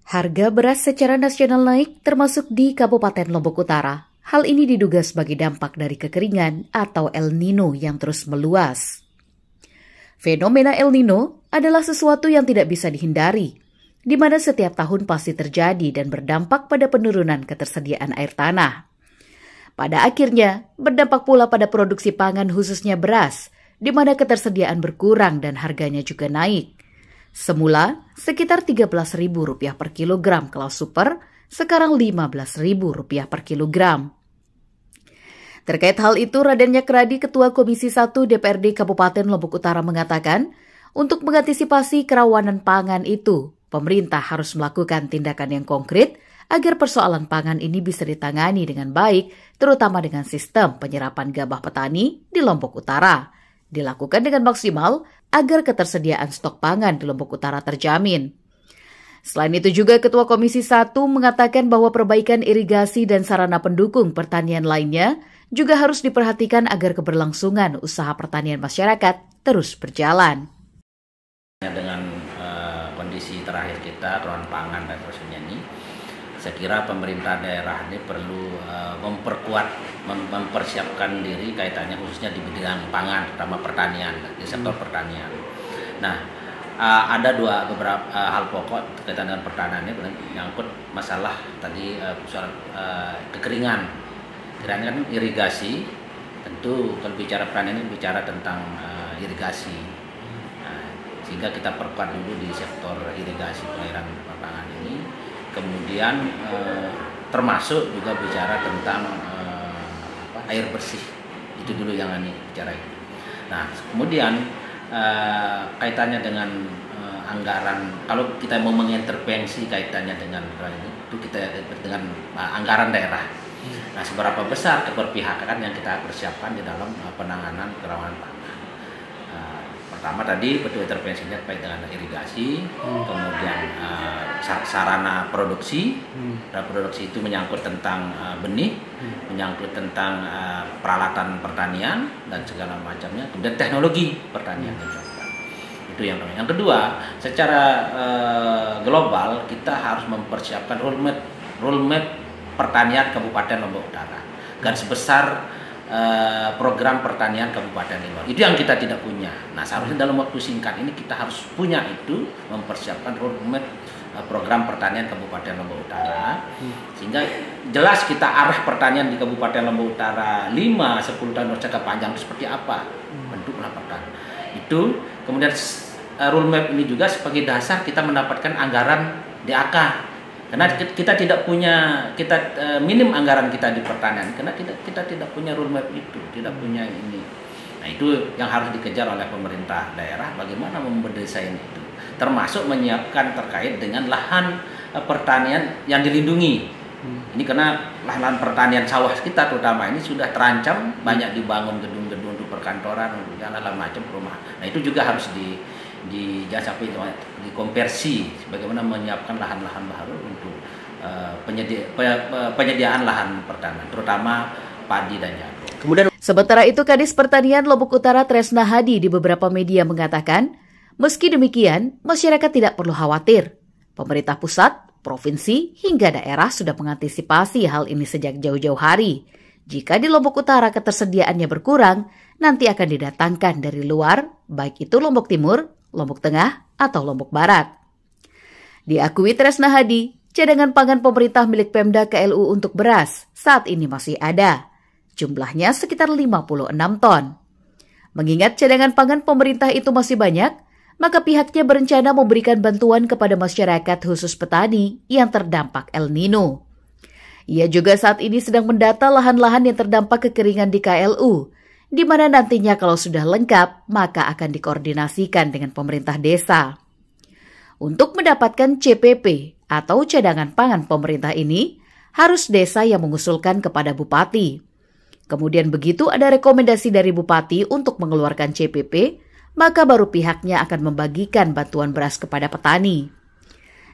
Harga beras secara nasional naik termasuk di Kabupaten Lombok Utara. Hal ini diduga sebagai dampak dari kekeringan atau El Nino yang terus meluas. Fenomena El Nino adalah sesuatu yang tidak bisa dihindari, di mana setiap tahun pasti terjadi dan berdampak pada penurunan ketersediaan air tanah. Pada akhirnya, berdampak pula pada produksi pangan khususnya beras, di mana ketersediaan berkurang dan harganya juga naik. Semula sekitar Rp13.000 per kilogram kelas super, sekarang Rp15.000 per kilogram. Terkait hal itu, Raden Nyakradi, Ketua Komisi 1 DPRD Kabupaten Lombok Utara mengatakan, untuk mengantisipasi kerawanan pangan itu, pemerintah harus melakukan tindakan yang konkret agar persoalan pangan ini bisa ditangani dengan baik, terutama dengan sistem penyerapan gabah petani di Lombok Utara, dilakukan dengan maksimal agar ketersediaan stok pangan di Lombok Utara terjamin. Selain itu juga Ketua Komisi 1 mengatakan bahwa perbaikan irigasi dan sarana pendukung pertanian lainnya juga harus diperhatikan agar keberlangsungan usaha pertanian masyarakat terus berjalan. Dengan kondisi terakhir kita, kerawanan pangan dan sebagainya ini, saya kira pemerintah daerah ini perlu mempersiapkan diri kaitannya khususnya di bidang pangan, terutama pertanian, di sektor pertanian. Nah, ada beberapa hal pokok kaitan dengan pertanian ini, menyangkut masalah tadi soal kekeringan. Kekeringan kan irigasi, tentu kalau bicara pertanian ini bicara tentang irigasi. Sehingga kita perkuat dulu di sektor irigasi pengairan pangan ini. Kemudian termasuk juga bicara tentang air bersih, itu dulu yang ini bicara itu. Nah, kemudian kaitannya dengan anggaran, kalau kita mau mengintervensi kaitannya dengan itu kita dengan anggaran daerah. Nah, seberapa besar keberpihakan yang kita persiapkan di dalam penanganan kerawanan pangan. Pertama tadi bentuk intervensinya terkait dengan irigasi, kemudian sarana produksi, dan produksi itu menyangkut tentang benih, menyangkut tentang peralatan pertanian dan segala macamnya, kemudian teknologi pertanian. Itu yang pertama. Yang kedua, secara global kita harus mempersiapkan roadmap pertanian Kabupaten Lombok Utara, garis besar program pertanian Kabupaten Lombok. Itu yang kita tidak punya. Nah, seharusnya dalam waktu singkat ini kita harus punya itu, mempersiapkan roadmap program pertanian Kabupaten Lombok Utara, sehingga jelas kita arah pertanian di Kabupaten Lombok Utara 5-10 tahun jangka panjang itu seperti apa bentuk pertanian. Itu kemudian roadmap ini juga sebagai dasar kita mendapatkan anggaran DAK. Karena kita tidak punya, minim anggaran kita di pertanian, karena kita tidak punya roadmap itu, tidak punya ini. Nah, itu yang harus dikejar oleh pemerintah daerah, bagaimana mendesain itu, termasuk menyiapkan terkait dengan lahan pertanian yang dilindungi. Ini karena lahan pertanian sawah kita terutama ini sudah terancam, banyak dibangun gedung-gedung untuk perkantoran, untuk jalan macam rumah. Nah, itu juga harus jangan sampai dikonversi, bagaimana menyiapkan lahan-lahan baru untuk penyediaan lahan pertanian, terutama padi dan jagung. Sementara itu, Kadis Pertanian Lombok Utara Tresna Hadi di beberapa media mengatakan, meski demikian, masyarakat tidak perlu khawatir. Pemerintah pusat, provinsi, hingga daerah sudah mengantisipasi hal ini sejak jauh-jauh hari. Jika di Lombok Utara ketersediaannya berkurang, nanti akan didatangkan dari luar, baik itu Lombok Timur, Lombok Tengah, atau Lombok Barat. Diakui Tresna Hadi, cadangan pangan pemerintah milik Pemda KLU untuk beras saat ini masih ada. Jumlahnya sekitar 56 ton. Mengingat cadangan pangan pemerintah itu masih banyak, maka pihaknya berencana memberikan bantuan kepada masyarakat khusus petani yang terdampak El Nino. Ia juga saat ini sedang mendata lahan-lahan yang terdampak kekeringan di KLU, di mana nantinya kalau sudah lengkap, maka akan dikoordinasikan dengan pemerintah desa. Untuk mendapatkan CPP atau cadangan pangan pemerintah ini, harus desa yang mengusulkan kepada bupati. Kemudian begitu ada rekomendasi dari bupati untuk mengeluarkan CPP, maka baru pihaknya akan membagikan bantuan beras kepada petani.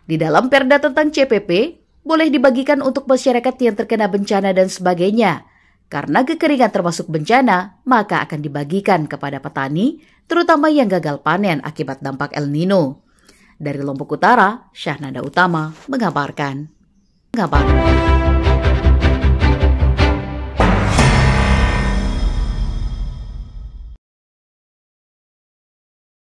Di dalam perda tentang CPP, boleh dibagikan untuk masyarakat yang terkena bencana dan sebagainya. Karena kekeringan termasuk bencana, maka akan dibagikan kepada petani, terutama yang gagal panen akibat dampak El Nino. Dari Lombok Utara, Syahnada Utama mengabarkan.